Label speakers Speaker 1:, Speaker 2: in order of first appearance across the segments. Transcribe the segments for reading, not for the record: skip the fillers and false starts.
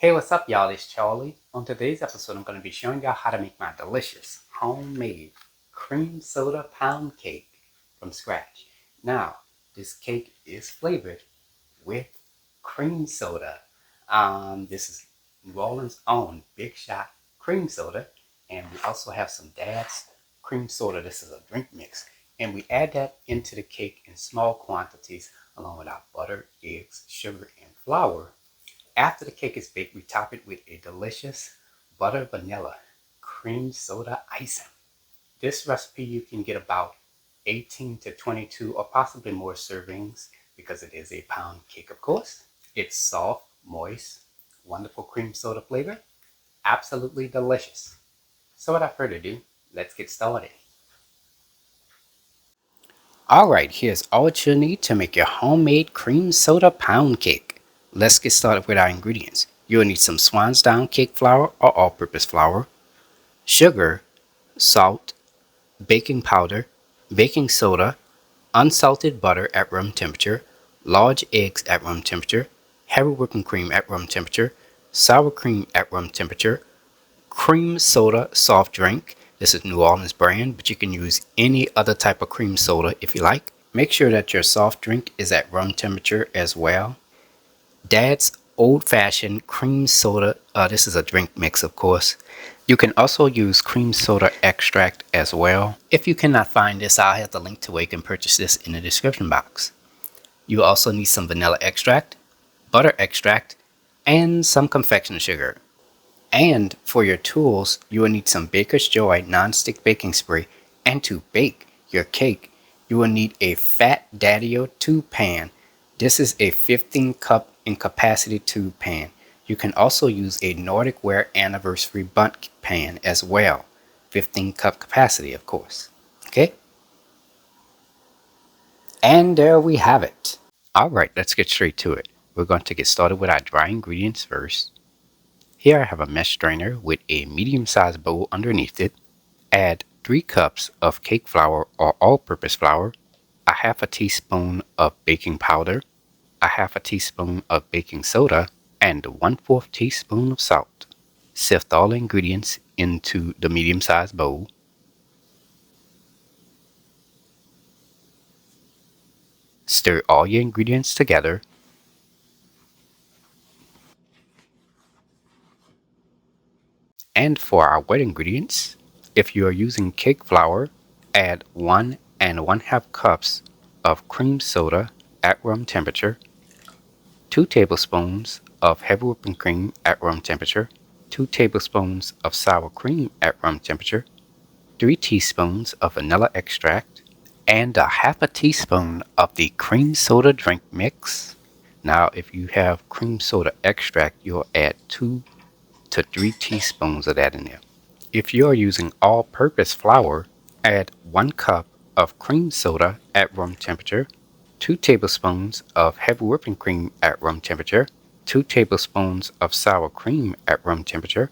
Speaker 1: Hey, what's up, y'all? It's Charlie. On today's episode, I'm going to be showing y'all how to make my delicious homemade cream soda pound cake from scratch. Now, this cake is flavored with cream soda. This is New Orleans' own Big Shot cream soda, and we also have some Dad's cream soda. This is a drink mix, and we add that into the cake in small quantities along with our butter, eggs, sugar, and flour. After the cake is baked, we top it with a delicious butter vanilla cream soda icing. This recipe you can get about 18 to 22 or possibly more servings because it is a pound cake, of course. It's soft, moist, wonderful cream soda flavor, absolutely delicious. So without further ado, let's get started. Alright, here's all that you'll need to make your homemade cream soda pound cake. Let's get started with our ingredients. You'll need some Swan's Down cake flour or all-purpose flour, sugar, salt, baking powder, baking soda, unsalted butter at room temperature, large eggs at room temperature, heavy whipping cream at room temperature, sour cream at room temperature, cream soda soft drink. This is New Orleans brand, but you can use any other type of cream soda if you like. Make sure that your soft drink is at room temperature as well. Dad's old-fashioned cream soda. This is a drink mix, of course. You can also use cream soda extract as well. If you cannot find this, I'll have the link to where you can purchase this in the description box. You also need some vanilla extract, butter extract, and some confectioner sugar. And for your tools, you will need some Baker's Joy non-stick baking spray, and to bake your cake, you will need a Fat Daddy-O tube pan. This is a 15 cup in capacity tube pan. You can also use a Nordic Ware Anniversary Bundt pan as well. 15 cup capacity, of course. Okay? And there we have it. Alright, let's get straight to it. We're going to get started with our dry ingredients first. Here I have a mesh strainer with a medium-sized bowl underneath it. Add 3 cups of cake flour or all-purpose flour, a half a teaspoon of baking powder, a half a teaspoon of baking soda, and 1/4 teaspoon of salt. Sift all the ingredients into the medium-sized bowl. Stir all your ingredients together. And for our wet ingredients, if you are using cake flour, add 1 1/2 cups of cream soda at room temperature, 2 tablespoons of heavy whipping cream at room temperature, 2 tablespoons of sour cream at room temperature, 3 teaspoons of vanilla extract, and a half a teaspoon of the cream soda drink mix. Now, if you have cream soda extract, you'll add 2 to 3 teaspoons of that in there. If you are using all-purpose flour, add 1 cup of cream soda at room temperature, 2 tablespoons of heavy whipping cream at room temperature, 2 tablespoons of sour cream at room temperature,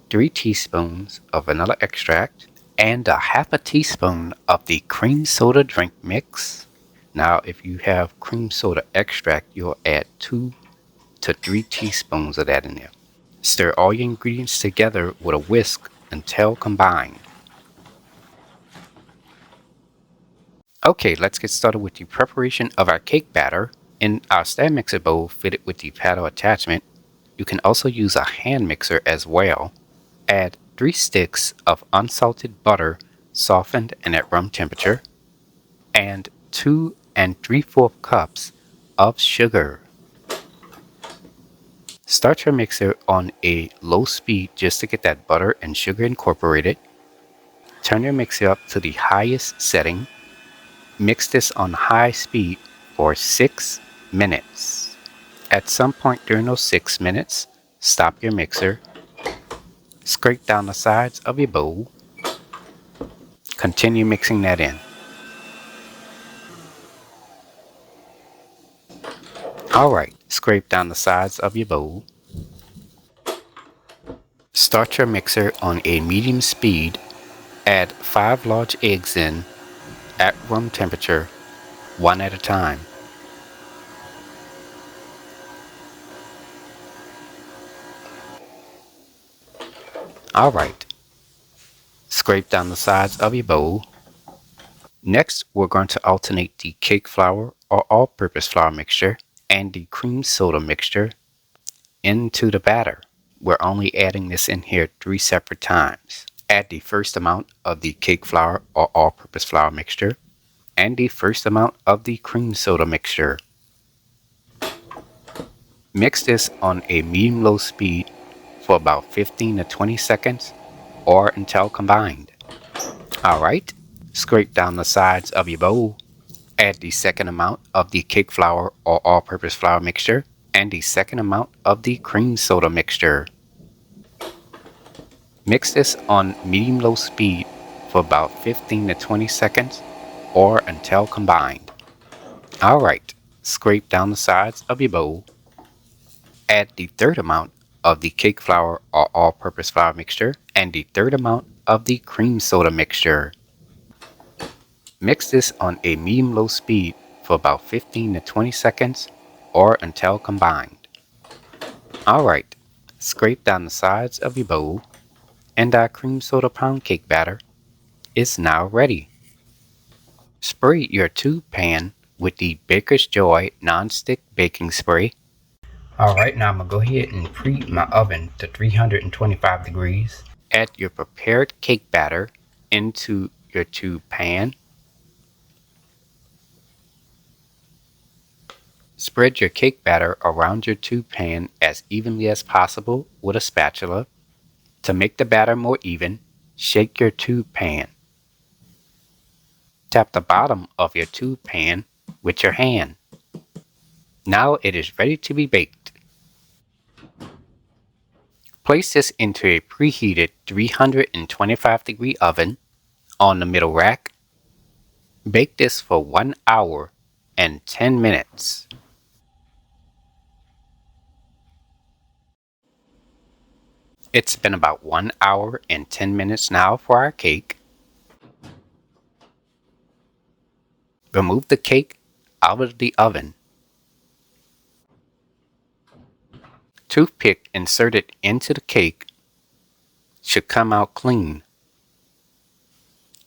Speaker 1: 3 teaspoons of vanilla extract, and a half a teaspoon of the cream soda drink mix. Now, if you have cream soda extract, you'll add 2 to 3 teaspoons of that in there. Stir all your ingredients together with a whisk until combined. Okay, let's get started with the preparation of our cake batter. In our stand mixer bowl fitted with the paddle attachment, you can also use a hand mixer as well. Add 3 sticks of unsalted butter softened and at room temperature, and 2 3/4 cups of sugar. Start your mixer on a low speed just to get that butter and sugar incorporated. Turn your mixer up to the highest setting. Mix this on high speed for 6 minutes. At some point during those 6 minutes, stop your mixer. Scrape down the sides of your bowl. Continue mixing that in. Alright, scrape down the sides of your bowl. Start your mixer on a medium speed. Add 5 large eggs in at room temperature, 1 at a time. Alright, scrape down the sides of your bowl. Next, we're going to alternate the cake flour or all-purpose flour mixture and the cream soda mixture into the batter. We're only adding this in here 3 separate times. Add the first amount of the cake flour or all-purpose flour mixture and the first amount of the cream soda mixture. Mix this on a medium-low speed for about 15 to 20 seconds or until combined. Alright, scrape down the sides of your bowl. Add the second amount of the cake flour or all-purpose flour mixture and the second amount of the cream soda mixture. Mix this on medium-low speed for about 15 to 20 seconds or until combined. Alright, scrape down the sides of your bowl. Add the third amount of the cake flour or all-purpose flour mixture and the third amount of the cream soda mixture. Mix this on a medium-low speed for about 15 to 20 seconds or until combined. Alright, scrape down the sides of your bowl and our cream soda pound cake batter is now ready. Spray your tube pan with the Baker's Joy non-stick baking spray. Alright, now I'm going to go ahead and preheat my oven to 325 degrees. Add your prepared cake batter into your tube pan. Spread your cake batter around your tube pan as evenly as possible with a spatula. To make the batter more even, shake your tube pan. Tap the bottom of your tube pan with your hand. Now it is ready to be baked. Place this into a preheated 325-degree oven on the middle rack. Bake this for 1 hour and 10 minutes. It's been about 1 hour and 10 minutes now for our cake. Remove the cake out of the oven. Toothpick inserted into the cake should come out clean.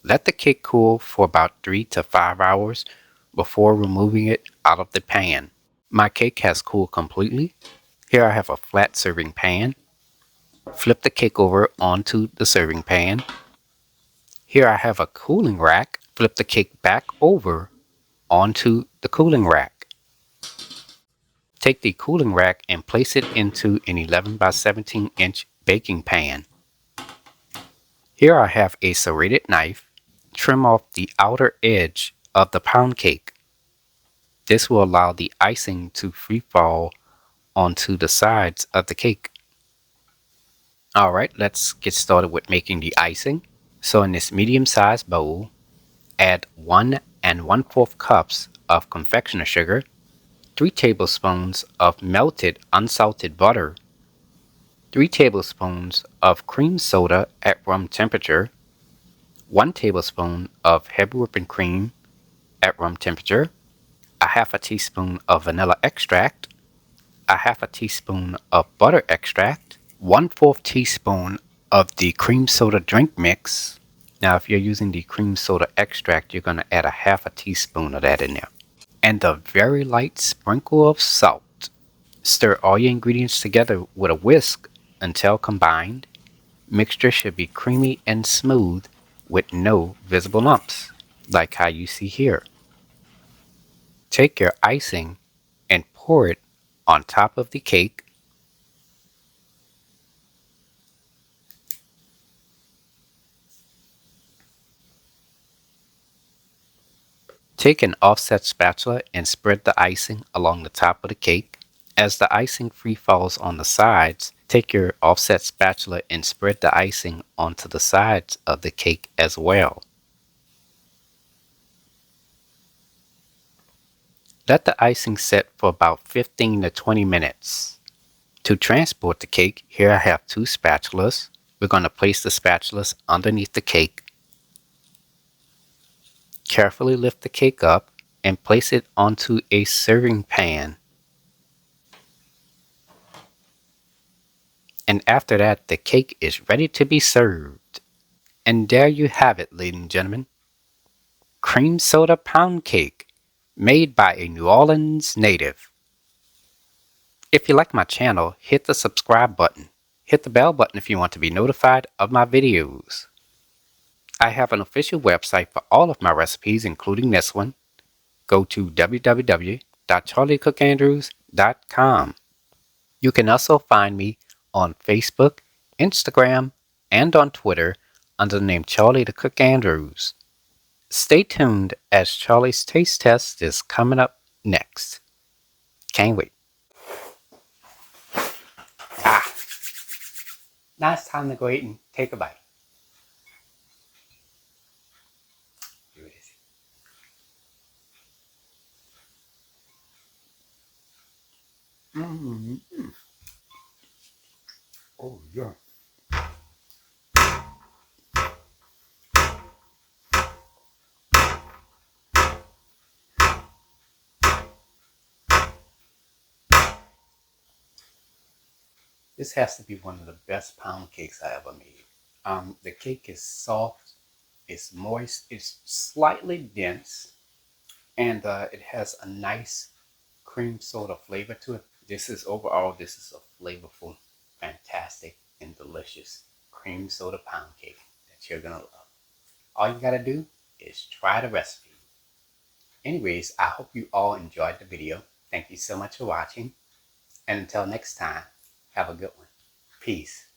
Speaker 1: Let the cake cool for about 3 to 5 hours before removing it out of the pan. My cake has cooled completely. Here I have a flat serving pan. Flip the cake over onto the serving pan. Here I have a cooling rack. Flip the cake back over onto the cooling rack. Take the cooling rack and place it into an 11 by 17 inch baking pan. Here I have a serrated knife. Trim off the outer edge of the pound cake. This will allow the icing to free fall onto the sides of the cake. Alright, let's get started with making the icing. So in this medium-sized bowl, add 1 1/4 cups of confectioner sugar, 3 tablespoons of melted unsalted butter, 3 tablespoons of cream soda at room temperature, 1 tablespoon of heavy whipping cream at room temperature, a half a teaspoon of vanilla extract, a half a teaspoon of butter extract, 1/4 teaspoon of the cream soda drink mix. Now if you're using the cream soda extract, you're going to add a half a teaspoon of that in there. And a very light sprinkle of salt. Stir all your ingredients together with a whisk until combined. Mixture should be creamy and smooth with no visible lumps, like how you see here. Take your icing and pour it on top of the cake. Take an offset spatula and spread the icing along the top of the cake. As the icing free falls on the sides, take your offset spatula and spread the icing onto the sides of the cake as well. Let the icing set for about 15 to 20 minutes. To transport the cake, here I have 2 spatulas. We're going to place the spatulas underneath the cake. Carefully lift the cake up and place it onto a serving pan. And after that, the cake is ready to be served. And there you have it, ladies and gentlemen. Cream soda pound cake, made by a New Orleans native. If you like my channel, hit the subscribe button. Hit the bell button if you want to be notified of my videos. I have an official website for all of my recipes, including this one. Go to www.charliethecookandrews.com. You can also find me on Facebook, Instagram, and on Twitter under the name Charlie the Cook Andrews. Stay tuned as Charlie's Taste Test is coming up next. Can't wait. Now it's time to go eat and take a bite. Here it is. Oh, yeah. This has to be one of the best pound cakes I ever made. The cake is soft, it's moist, it's slightly dense, and it has a nice cream soda flavor to it. This is a flavorful, fantastic, and delicious cream soda pound cake that you're gonna love. All you gotta do is try the recipe. Anyways, I hope you all enjoyed the video. Thank you so much for watching. And until next time, have a good one. Peace.